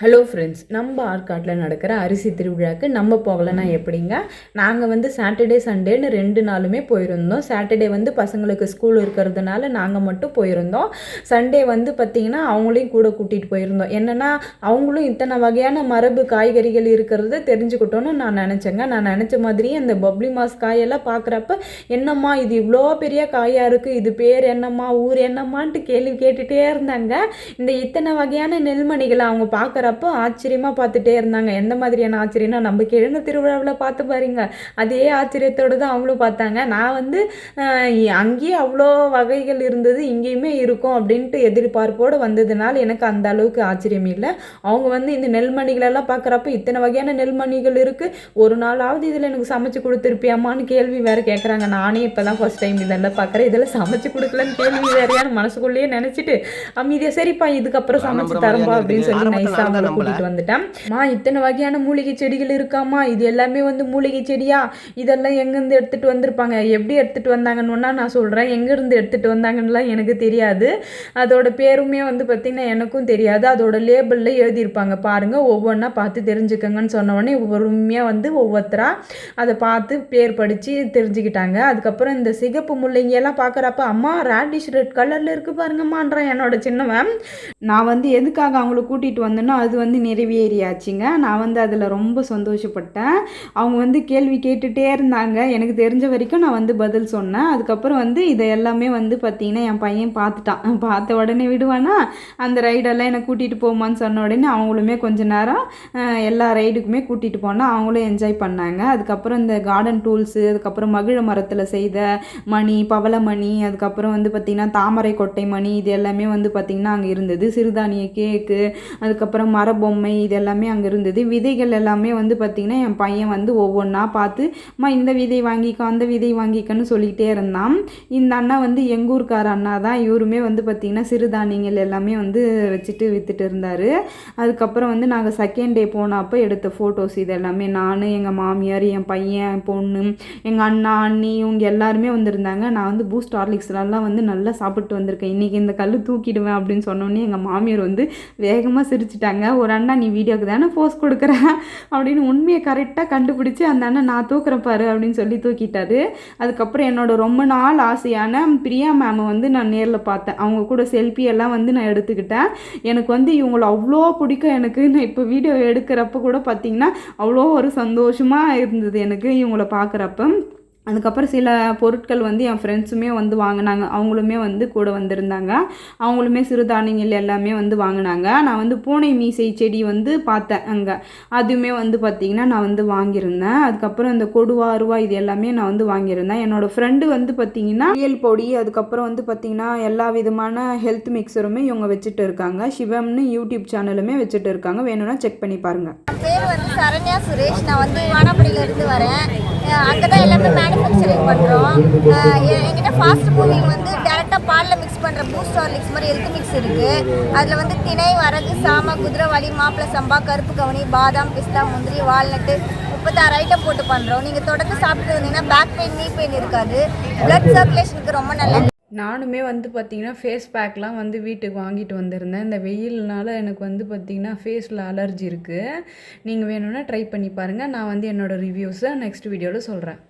Hello friends, நம்ம ஆற்காட்டில் நடக்கிற அரிசி திருவிழாவுக்கு நம்ம போகலைன்னா எப்படிங்க? நாங்கள் வந்து சாட்டர்டே சண்டேன்னு 2 நாளுமே போயிருந்தோம். சாட்டர்டே வந்து பசங்களுக்கு ஸ்கூல் இருக்கிறதுனால நாங்கள் மட்டும் போயிருந்தோம். சண்டே வந்து பார்த்திங்கன்னா அவங்களையும் கூட கூட்டிகிட்டு போயிருந்தோம். என்னென்னா அவங்களும் இத்தனை வகையான மரபு காய்கறிகள் இருக்கிறத தெரிஞ்சுக்கிட்டோன்னு நான் நினச்சேங்க. நான் நினச்ச மாதிரியே அந்த பப்ளி மாஸ் காயெல்லாம் பார்க்குறப்ப, என்னம்மா இது இவ்வளோ பெரிய காயாக இருக்குது, இது பேர் என்னம்மா, ஊர் என்னம்மான்ட்டு கேள்வி கேட்டுகிட்டே இருந்தாங்க. இந்த இத்தனை வகையான நெல்மணிகளை அவங்க பார்க்குறப்போ ஆச்சரியமாக பார்த்துட்டே இருந்தாங்க. எந்த மாதிரியான ஆச்சரியம்னா, நம்ம கிழங்கு திருவிழாவில் பார்த்து பாருங்க, அதே ஆச்சரியத்தோடு தான் அவங்களும் பார்த்தாங்க. நான் வந்து அங்கேயே அவ்வளோ வகைகள் இருந்தது, இங்கேயுமே இருக்கும் அப்படின்ட்டு எதிர்பார்ப்போடு வந்ததுனால எனக்கு அந்த அளவுக்கு ஆச்சரியம் இல்லை. அவங்க வந்து இந்த நெல்மணிகளெல்லாம் பார்க்குறப்ப இத்தனை வகையான நெல்மணிகள் இருக்குது, ஒரு நாளாவது இதில் எனக்கு சமைச்சு கொடுத்துருப்பியாமான்னு கேள்வி வேறு கேட்குறாங்க. நானே இப்போ தான் ஃபஸ்ட் டைம் இதெல்லாம் பார்க்குறேன். இதெல்லாம் சமைச்சு கொடுக்கலன்னு கேள்வி வேறையான்னு மனசுக்குள்ளேயே நினச்சிட்டு அமைதியாக சரிப்பா இதுக்கப்புறம் சமைச்சு தரம்பா அப்படின்னு சொல்லி நைஸாக அவங்கள கூட்டிகிட்டு வந்துட்டேன். இத்தனை வகையான மூலிகை செடிகள் இருக்காமா, இது எல்லாமே வந்து மூலிகை செடியா, இதெல்லாம் எங்கேருந்து எடுத்துகிட்டு வந்திருப்பாங்க, எப்படி எடுத்துகிட்டு வந்தாங்கன்னு நான் சொல்கிறேன். எங்கேருந்து எடுத்துகிட்டு வந்தாங்கன்னுலாம் எனக்கு தெரியாது. அதோட பேருமே வந்து பார்த்திங்கன்னா எனக்கும் தெரியாது. அதோட லேபிளில் எழுதியிருப்பாங்க பாருங்கள், ஒவ்வொன்றா பார்த்து தெரிஞ்சுக்கங்கன்னு சொன்ன உடனே பொறுமையாக வந்து ஒவ்வொருத்தராக அதை பார்த்து பேர் படித்து தெரிஞ்சுக்கிட்டாங்க. அதுக்கப்புறம் இந்த சிகப்பு முள்ளங்கியெல்லாம் பார்க்குறப்ப, அம்மா ரேடிஷ் ரெட் கலரில் இருக்குது பாருங்கம்மான்றான் என்னோட சின்னவன். நான் வந்து எதுக்காக அவங்கள கூட்டிகிட்டு வந்தேனோ அது வந்து நிறைவேறியாச்சுங்க. நான் வந்து அதில் ரொம்ப சந்தோஷப்பட்டேன். அவங்க வந்து கேள்வி கேட்டுகிட்டே இருந்தாங்க. எனக்கு தெரிஞ்ச வரைக்கும் நான் வந்து பதில் சொன்னேன். அதுக்கப்புறம் வந்து இதை எல்லாமே வந்து பார்த்திங்கன்னா என் பையன் பார்த்துட்டான். பார்த்த உடனே விடுவானா, அந்த ரைடெல்லாம் என்னை கூட்டிகிட்டு போமான்னு சொன்ன உடனே அவங்களுமே கொஞ்ச நேரம் எல்லா ரைடுக்குமே கூட்டிகிட்டு போனால் அவங்களும் என்ஜாய் பண்ணாங்க. அதுக்கப்புறம் இந்த கார்டன் டூல்ஸு, அதுக்கப்புறம் மகிழ மரத்தில் செய்த மணி, பவளமணி, அதுக்கப்புறம் வந்து பார்த்திங்கன்னா தாமரை கொட்டை மணி, இது எல்லாமே வந்து பார்த்திங்கன்னா அங்கே இருந்தது. சிறுதானிய கேக்கு, அதுக்கப்புறம் மரபொம்மை, இது எல்லாமே அங்கே இருந்தது. விதைகள் எல்லாமே வந்து பார்த்திங்கன்னா என் பையன் வந்து ஒவ்வொன்றா பார்த்து, அம்மா இந்த விதை வாங்கிக்கோ, அந்த விதை வாங்கிக்கன்னு சொல்லிக்கிட்டே இருந்தான். இந்த அண்ணா வந்து எங்கூர்க்கார அண்ணா தான். இவருமே வந்து பார்த்திங்கன்னா சிறுதானியங்கள் எல்லாமே வந்து வச்சுட்டு விற்றுட்டு இருந்தார். அதுக்கப்புறம் வந்து நாங்கள் செகண்ட் டே போனப்போ எடுத்த ஃபோட்டோஸ் இது எல்லாமே நான், எங்கள் மாமியார், என் பையன், என் பொண்ணு, எங்கள் அண்ணா, அண்ணி, இவங்க எல்லாருமே வந்திருந்தாங்க. நான் வந்து பூஸ்ட் ஹார்லிக்ஸ்லாம் வந்து நல்லா சாப்பிட்டு வந்திருக்கேன். இன்றைக்கி இந்த கல் தூக்கிடுவேன் அப்படின்னு சொன்னோன்னே எங்கள் மாமியார் வந்து வேகமாக சிரிச்சிட்டாங்க. ஒரு அண்ணா நீ வீடியோக்கு தானே போஸ்ட் கொடுக்குற அப்படின்னு உண்மையை கரெக்டாக கண்டுபிடிச்சி அந்த அண்ணன் நான் தூக்குறேன் பாரு அப்படின்னு சொல்லி தூக்கிட்டாரு. அதுக்கப்புறம் என்னோட ரொம்ப நாள் ஆசையான பிரியா மேமை வந்து நான் நேரில் பார்த்தேன். அவங்க கூட செல்ஃபி எல்லாம் வந்து நான் எடுத்துக்கிட்டேன். எனக்கு வந்து இவங்களை அவ்வளோ பிடிக்கும். எனக்கு நான் இப்போ வீடியோ எடுக்கிறப்ப கூட பார்த்திங்கன்னா அவ்வளோ ஒரு சந்தோஷமாக இருந்தது எனக்கு இவங்களை பார்க்குறப்ப. அதுக்கப்புறம் சில பொருட்கள் வந்து என் ஃப்ரெண்ட்ஸுமே வந்து வாங்கினாங்க. அவங்களுமே வந்து கூட வந்திருந்தாங்க. அவங்களுமே சிறுதானியங்கள் எல்லாமே வந்து வாங்கினாங்க. நான் வந்து பூனை மீசை செடி வந்து பார்த்தேன் அங்கே. அதுவுமே வந்து பார்த்திங்கன்னா நான் வந்து வாங்கியிருந்தேன். அதுக்கப்புறம் இந்த கொடுவா அருவா இது எல்லாமே நான் வந்து வாங்கியிருந்தேன். என்னோடய ஃப்ரெண்டு வந்து பார்த்திங்கன்னா இயல் பொடி, அதுக்கப்புறம் வந்து பார்த்திங்கன்னா எல்லா விதமான ஹெல்த் மிக்சருமே இவங்க வச்சுட்டு இருக்காங்க. சிவம்னு யூடியூப் சேனலுமே வச்சுட்டு இருக்காங்க. வேணும்னா செக் பண்ணி பாருங்கள். பேர் வந்து சரண்யா சுரேஷ். நான் வந்து வானாப்படியிலேருந்து வரேன். அங்கே தான் எல்லாமே மேனுஃபேக்சரிங் பண்ணுறோம். என்கிட்ட ஃபாஸ்ட் மூவிங் வந்து டேரெக்டாக பாலில் மிக்ஸ் பண்ணுற பூஸ்ட் ஹார்லிக்ஸ் மாதிரி ஹெல்த் மிக்ஸ் இருக்குது. அதில் வந்து திணை, வரகு, சாமை, குதிரைவாளி, மாப்பிளை சம்பா, கருப்பு கவுனி, பாதாம், பிஸ்தா, முந்திரி, வால்நட்டு 36 ஐட்டம் போட்டு பண்ணுறோம். நீங்கள் தொடர்ந்து சாப்பிட்டு வந்தீங்கன்னா பேக் பெயின், நீ பெயின் இருக்காது. பிளட் சர்க்குலேஷனுக்கு ரொம்ப நல்லது. நானுமே வந்து பார்த்திங்கன்னா ஃபேஸ் பேக்லாம் வந்து வீட்டுக்கு வாங்கிட்டு வந்திருந்தேன். இந்த வெயில்னால எனக்கு வந்து பார்த்திங்கன்னா ஃபேஸில் அலர்ஜி இருக்குது. நீங்கள் வேணும்னா ட்ரை பண்ணி பாருங்கள். நான் வந்து என்னோடய ரிவ்யூஸை நெக்ஸ்ட் வீடியோவில் சொல்கிறேன்.